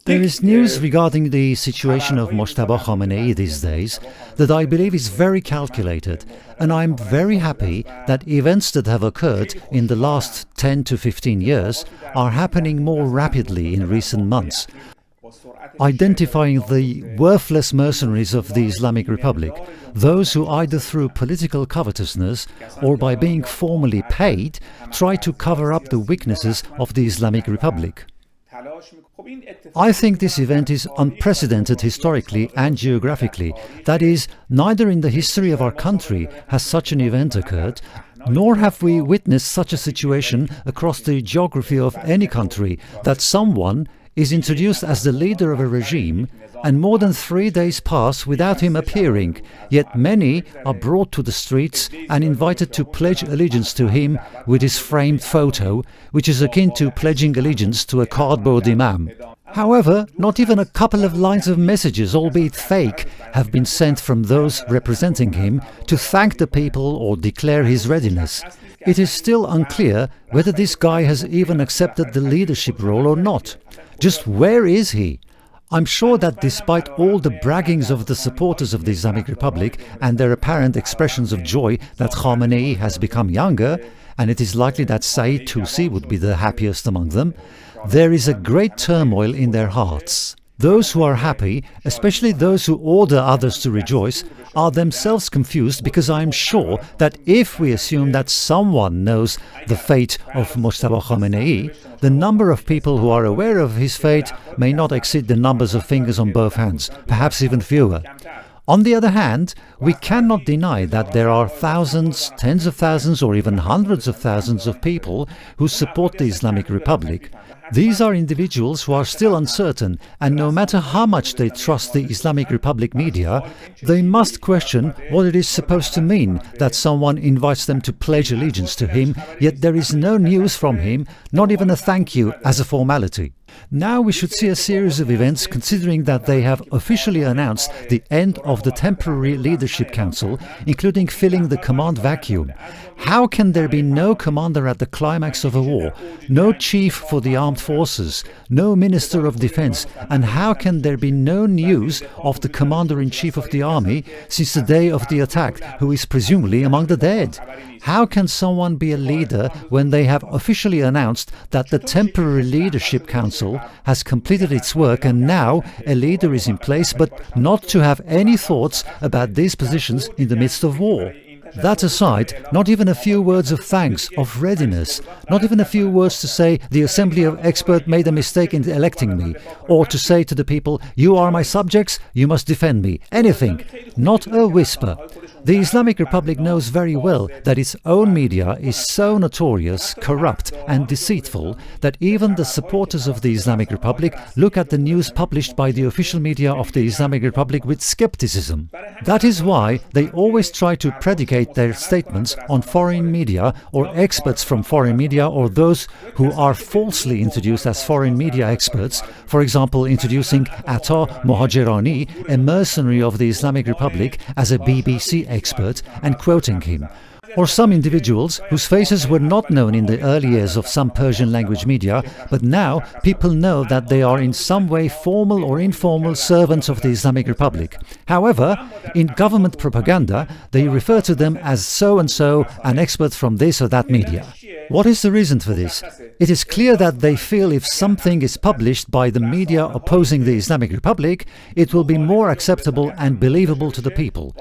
There is news regarding the situation of Mojtaba Khamenei these days that I believe is very calculated, and I'm very happy that events that have occurred in the last 10 to 15 years are happening more rapidly in recent months, identifying the worthless mercenaries of the Islamic Republic, those who either through political covetousness or by being formally paid try to cover up the weaknesses of the Islamic Republic. I think this event is unprecedented historically and geographically. That is, neither in the history of our country has such an event occurred, nor have we witnessed such a situation across the geography of any country, that someone is introduced as the leader of a regime and more than 3 days pass without him appearing, yet many are brought to the streets and invited to pledge allegiance to him with his framed photo, which is akin to pledging allegiance to a cardboard imam. However, not even a couple of lines of messages, albeit fake, have been sent from those representing him to thank the people or declare his readiness. It is still unclear whether this guy has even accepted the leadership role or not. Just where is he? I'm sure that despite all the braggings of the supporters of the Islamic Republic and their apparent expressions of joy that Khamenei has become younger, and it is likely that Said Tusi would be the happiest among them, there is a great turmoil in their hearts. Those who are happy, especially those who order others to rejoice, are themselves confused, because I am sure that if we assume that someone knows the fate of Mojtaba Khamenei, the number of people who are aware of his fate may not exceed the numbers of fingers on both hands, perhaps even fewer. On the other hand, we cannot deny that there are thousands, tens of thousands or even hundreds of thousands of people who support the Islamic Republic. These are individuals who are still uncertain, and no matter how much they trust the Islamic Republic media, they must question what it is supposed to mean that someone invites them to pledge allegiance to him, yet there is no news from him, not even a thank you as a formality. Now we should see a series of events, considering that they have officially announced the end of the temporary leadership council, including filling the command vacuum. How can there be no commander at the climax of a war, no chief for the armed forces, no minister of defense, and how can there be no news of the commander-in-chief of the army since the day of the attack, who is presumably among the dead? How can someone be a leader when they have officially announced that the temporary leadership council has completed its work and now a leader is in place, but not to have any thoughts about these positions in the midst of war? That aside, not even a few words of thanks, of readiness, not even a few words to say the assembly of experts made a mistake in electing me, or to say to the people, you are my subjects, you must defend me, anything, not a whisper. The Islamic Republic knows very well that its own media is so notorious, corrupt and deceitful that even the supporters of the Islamic Republic look at the news published by the official media of the Islamic Republic with skepticism. That is why they always try to predicate their statements on foreign media or experts from foreign media, or those who are falsely introduced as foreign media experts, for example introducing Atta Mohajerani, a mercenary of the Islamic Republic, as a BBC expert and quoting him. Or some individuals whose faces were not known in the early years of some Persian language media, but now people know that they are in some way formal or informal servants of the Islamic Republic. However, in government propaganda, they refer to them as so-and-so, an expert from this or that media. What is the reason for this? It is clear that they feel if something is published by the media opposing the Islamic Republic, it will be more acceptable and believable to the people.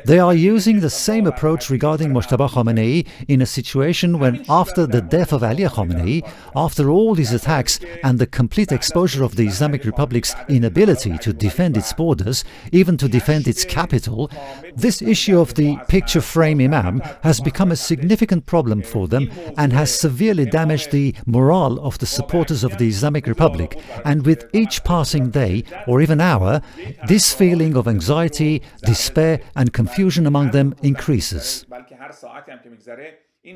They are using the same approach regarding Mojtaba Khamenei in a situation when, after the death of Ali Khamenei, after all these attacks and the complete exposure of the Islamic Republic's inability to defend its borders, even to defend its capital, this issue of the picture frame imam has become a significant problem for them and has severely damaged the morale of the supporters of the Islamic Republic. And with each passing day, or even hour, this feeling of anxiety, despair and confusion among them increases.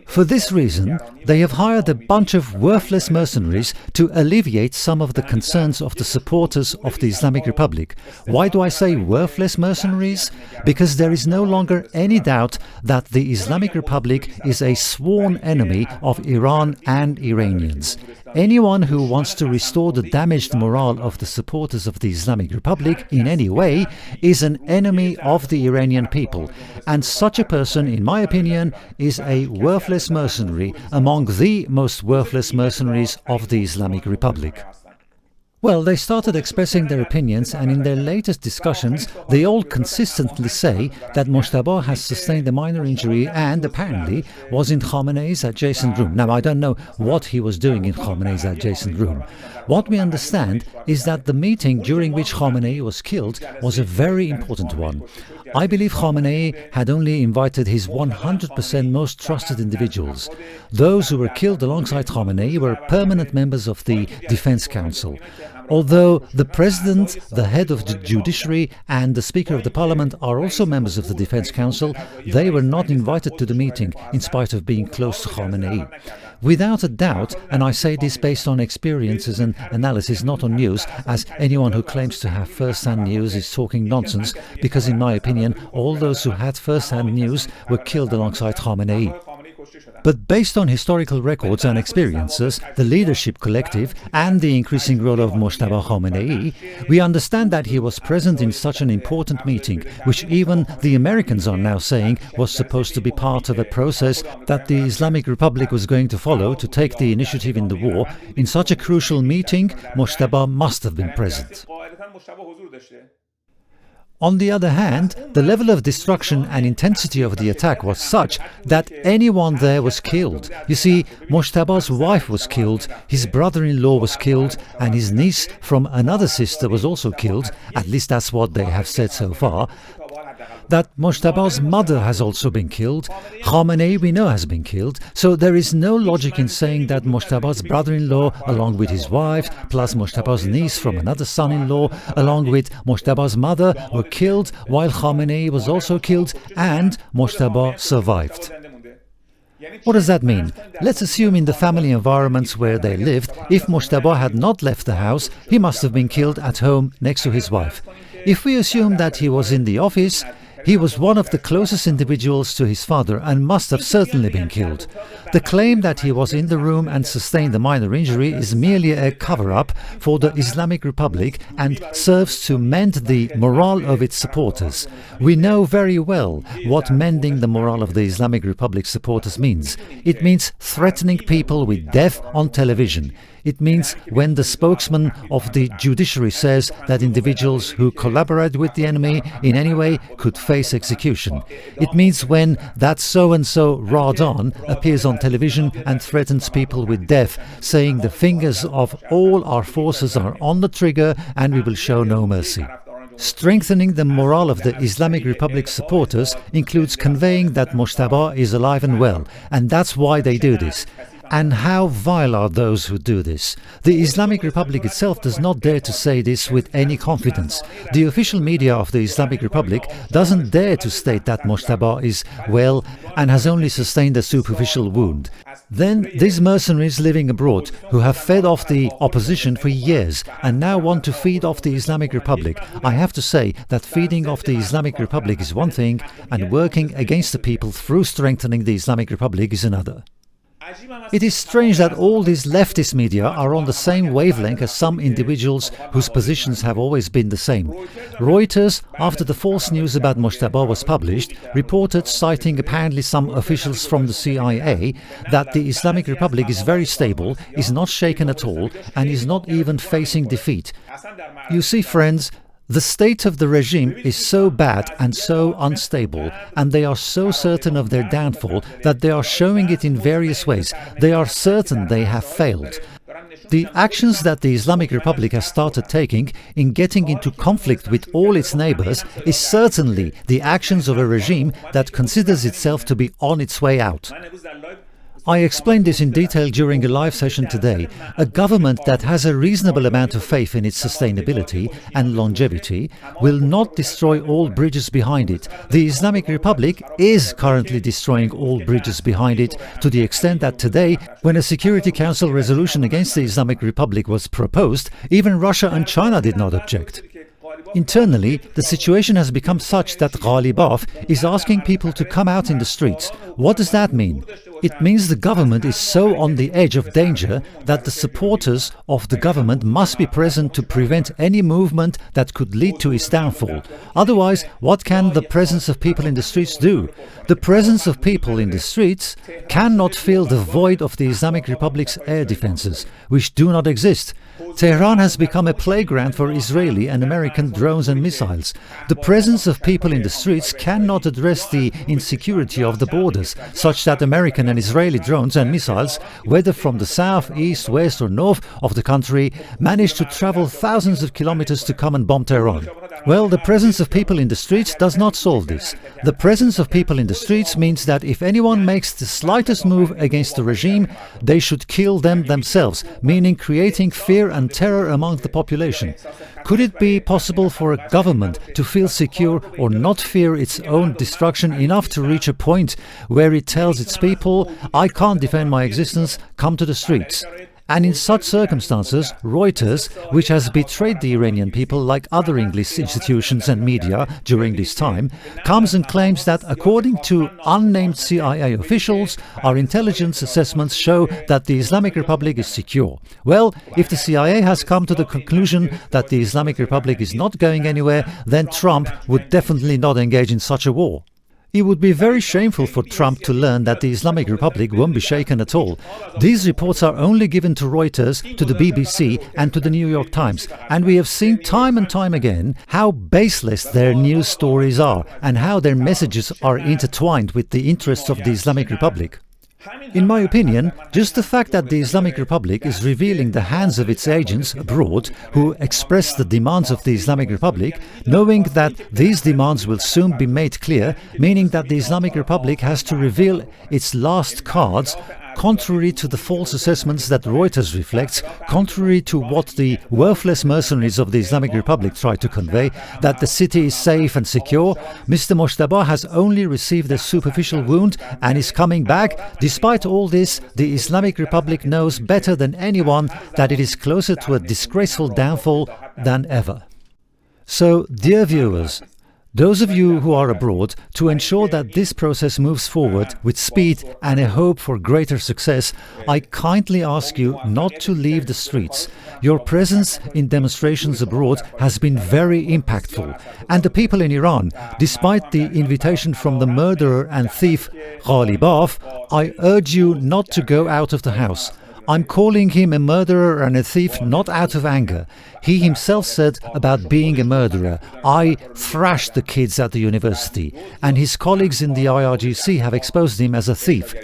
For this reason, they have hired a bunch of worthless mercenaries to alleviate some of the concerns of the supporters of the Islamic Republic. Why do I say worthless mercenaries? Because there is no longer any doubt that the Islamic Republic is a sworn enemy of Iran and Iranians. Anyone who wants to restore the damaged morale of the supporters of the Islamic Republic in any way is an enemy of the Iranian people. And such a person, in my opinion, is a worthless mercenary among the most worthless mercenaries of the Islamic Republic. Well, they started expressing their opinions, and in their latest discussions, they all consistently say that Mojtaba has sustained a minor injury and apparently was in Khamenei's adjacent room. Now, I don't know what he was doing in Khamenei's adjacent room. What we understand is that the meeting during which Khamenei was killed was a very important one. I believe Khamenei had only invited his 100% most trusted individuals. Those who were killed alongside Khamenei were permanent members of the Defense Council. Although the President, the head of the judiciary and the Speaker of the Parliament are also members of the Defense Council, they were not invited to the meeting in spite of being close to Khamenei. Without a doubt, and I say this based on experiences and analysis, not on news, as anyone who claims to have first-hand news is talking nonsense, because in my opinion, all those who had first-hand news were killed alongside Khamenei. But based on historical records and experiences, the leadership collective and the increasing role of Mojtaba Khamenei, we understand that he was present in such an important meeting, which even the Americans are now saying was supposed to be part of a process that the Islamic Republic was going to follow to take the initiative in the war. In such a crucial meeting, Mojtaba must have been present. On the other hand, the level of destruction and intensity of the attack was such that anyone there was killed. You see, Mojtaba's wife was killed, his brother-in-law was killed, and his niece from another sister was also killed. At least that's what they have said so far. That Mojtaba's mother has also been killed. Khamenei, we know, has been killed. So there is no logic in saying that Mojtaba's brother-in-law, along with his wife, plus Mojtaba's niece from another son-in-law, along with Mojtaba's mother, were killed, while Khamenei was also killed and Mojtaba survived. What does that mean? Let's assume in the family environments where they lived, if Mojtaba had not left the house, he must have been killed at home next to his wife. If we assume that he was in the office, he was one of the closest individuals to his father and must have certainly been killed. The claim that he was in the room and sustained a minor injury is merely a cover-up for the Islamic Republic and serves to mend the morale of its supporters. We know very well what mending the morale of the Islamic Republic supporters means. It means threatening people with death on television. It means when the spokesman of the judiciary says that individuals who collaborate with the enemy in any way could face execution. It means when that so-and-so Radon appears on television and threatens people with death, saying the fingers of all our forces are on the trigger and we will show no mercy. Strengthening the morale of the Islamic Republic supporters includes conveying that Mojtaba is alive and well, and that's why they do this. And how vile are those who do this? The Islamic Republic itself does not dare to say this with any confidence. The official media of the Islamic Republic doesn't dare to state that Mojtaba is well and has only sustained a superficial wound. Then these mercenaries living abroad who have fed off the opposition for years and now want to feed off the Islamic Republic. I have to say that feeding off the Islamic Republic is one thing and working against the people through strengthening the Islamic Republic is another. It is strange that all these leftist media are on the same wavelength as some individuals whose positions have always been the same. Reuters, after the false news about Mojtaba was published, reported, citing apparently some officials from the CIA, that the Islamic Republic is very stable, is not shaken at all, and is not even facing defeat. You see, friends, the state of the regime is so bad and so unstable, and they are so certain of their downfall that they are showing it in various ways. They are certain they have failed. The actions that the Islamic Republic has started taking in getting into conflict with all its neighbors is certainly the actions of a regime that considers itself to be on its way out. I explained this in detail during a live session today. A government that has a reasonable amount of faith in its sustainability and longevity will not destroy all bridges behind it. The Islamic Republic is currently destroying all bridges behind it, to the extent that today, when a Security Council resolution against the Islamic Republic was proposed, even Russia and China did not object. Internally, the situation has become such that Ghalibaf is asking people to come out in the streets. What does that mean? It means the government is so on the edge of danger that the supporters of the government must be present to prevent any movement that could lead to its downfall. Otherwise, what can the presence of people in the streets do? The presence of people in the streets cannot fill the void of the Islamic Republic's air defenses, which do not exist. Tehran has become a playground for Israeli and American drones and missiles. The presence of people in the streets cannot address the insecurity of the borders, such that American and Israeli drones and missiles, whether from the south, east, west or north of the country, manage to travel thousands of kilometers to come and bomb Tehran. Well, the presence of people in the streets does not solve this. The presence of people in the streets means that if anyone makes the slightest move against the regime, they should kill them themselves, meaning creating fear and terror among the population. Could it be possible for a government to feel secure or not fear its own destruction enough to reach a point where it tells its people, I can't defend my existence, come to the streets? And in such circumstances, Reuters, which has betrayed the Iranian people like other English institutions and media during this time, comes and claims that according to unnamed CIA officials, our intelligence assessments show that the Islamic Republic is secure. Well, if the CIA has come to the conclusion that the Islamic Republic is not going anywhere, then Trump would definitely not engage in such a war. It would be very shameful for Trump to learn that the Islamic Republic won't be shaken at all. These reports are only given to Reuters, to the BBC and to the New York Times, and we have seen time and time again how baseless their news stories are and how their messages are intertwined with the interests of the Islamic Republic. In my opinion, just the fact that the Islamic Republic is revealing the hands of its agents abroad who express the demands of the Islamic Republic, knowing that these demands will soon be made clear, meaning that the Islamic Republic has to reveal its last cards, contrary to the false assessments that Reuters reflects, contrary to what the worthless mercenaries of the Islamic Republic try to convey, that the city is safe and secure, Mr. Mojtaba has only received a superficial wound and is coming back. Despite all this, the Islamic Republic knows better than anyone that it is closer to a disgraceful downfall than ever. So, dear viewers, those of you who are abroad, to ensure that this process moves forward with speed and a hope for greater success, I kindly ask you not to leave the streets. Your presence in demonstrations abroad has been very impactful, and the people in Iran, despite the invitation from the murderer and thief Ghalibaf, I urge you not to go out of the house. I'm calling him a murderer and a thief not out of anger. He himself said about being a murderer, I thrashed the kids at the university, and his colleagues in the IRGC have exposed him as a thief.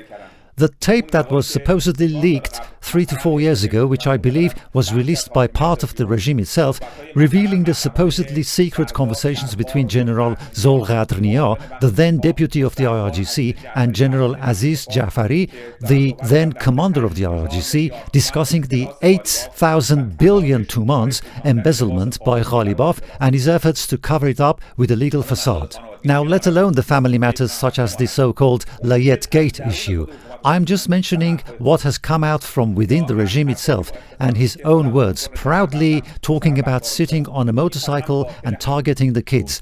The tape that was supposedly leaked 3 to 4 years ago, which I believe was released by part of the regime itself, revealing the supposedly secret conversations between General Zolghadrnia, the then deputy of the IRGC, and General Aziz Jafari, the then commander of the IRGC, discussing the 8,000 billion tumans embezzlement by Ghalibaf and his efforts to cover it up with a legal facade. Now, let alone the family matters such as the so-called Layet Gate issue. I'm just mentioning what has come out from within the regime itself and his own words, proudly talking about sitting on a motorcycle and targeting the kids.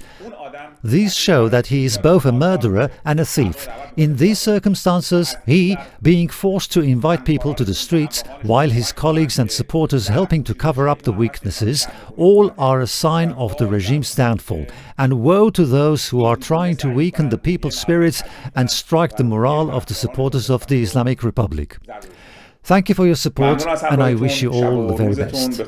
These show that he is both a murderer and a thief. In these circumstances, he, being forced to invite people to the streets, while his colleagues and supporters helping to cover up the weaknesses, all are a sign of the regime's downfall. And woe to those who are trying to weaken the people's spirits and strike the morale of the supporters of the Islamic Republic. Thank you for your support, and I wish you all the very best.